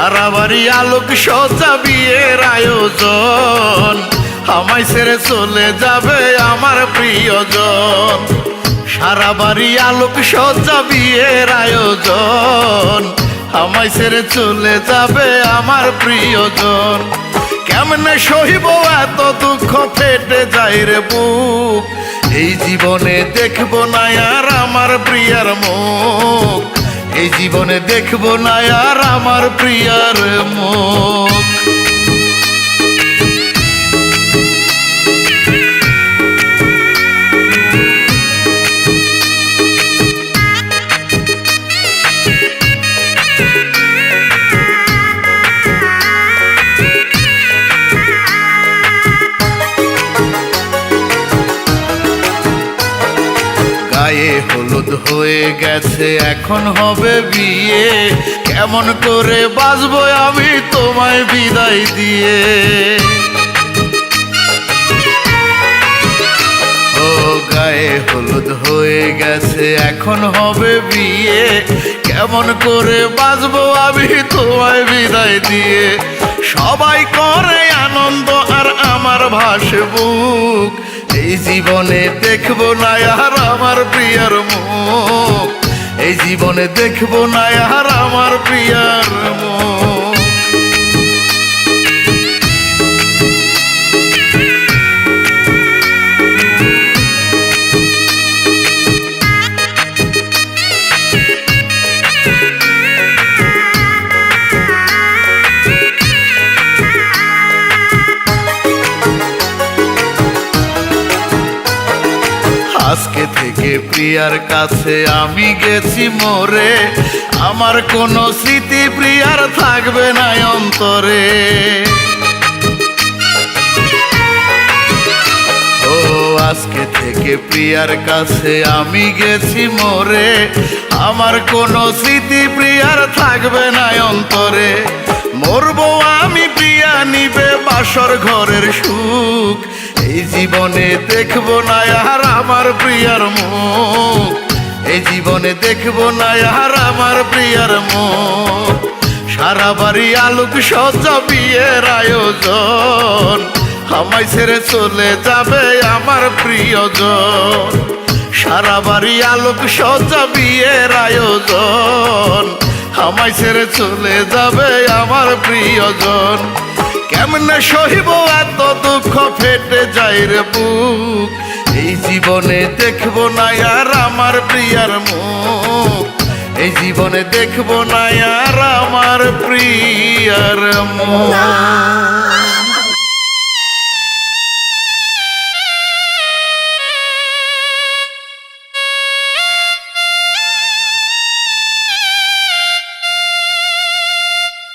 সারা বাড়ি আলোক সজ্জা বিয়ের আয়োজন, আমায় ছেড়ে চলে যাবে আমার প্রিয়জন। সারা বাড়ি আলোক সজ্জা বিয়ের আয়োজন, আমায় ছেড়ে চলে যাবে আমার প্রিয়জন। কেমনে সহিব এত দুঃখ, ফেটে যায় রে বুক। এই জীবনে দেখবো না আর আমার প্রিয়ার মুখ, এই জীবনে দেখবো না আর আমার প্রিয়ার মুখ। গায়ে হলুদ হয়ে গেছে, এখন হবে বিয়ে। কেমন করে বাঁচবো আমি তোমায় বিদায় দিয়ে? ও গায়ে হলুদ হয়ে গেছে, এখন হবে বিয়ে। কেমন করে বাঁচবো আমি তোমায় বিদায় দিয়ে? সবাই করে আনন্দ আর আমার ভাসে বুক। এই জীবনে দেখবো না আর আমার প্রিয়ার মুখ, এই জীবনে দেখবো না আর আমার প্রিয়ার মুখ। আজকে থেকে প্রিয়ার কাছে আমি গেছি মরে, আমার কোনো স্মৃতি প্রিয়ার থাকবে না অন্তরে। ও আজকে থেকে প্রিয়ার কাছে আমি গেছি মরে, আমার কোনো স্মৃতি প্রিয়ার থাকবে না অন্তরে। মরবো আমি, প্রিয়া নিবে বাসর ঘরের সুখ। এই জীবনে দেখবো না আর আমার প্রিয়ার মুখ, এই জীবনে দেখবো না আর আমার প্রিয়ার মুখ। সারা বাড়ি আলোক সজ্জা বিয়ের আয়োজন, আমায় ছেড়ে চলে যাবে আমার প্রিয়জন। সারা বাড়ি আলোক সজ্জা বিয়ের আয়োজন, আমায় ছেড়ে চলে যাবে আমার প্রিয়জন। কেমনে সহিব এত দুঃখ, ফেটে যায় রে বুক। এই জীবনে দেখবো না আর আমার প্রিয়ার মুখ, এই জীবনে দেখবো না আর আমার প্রিয়ার মুখ।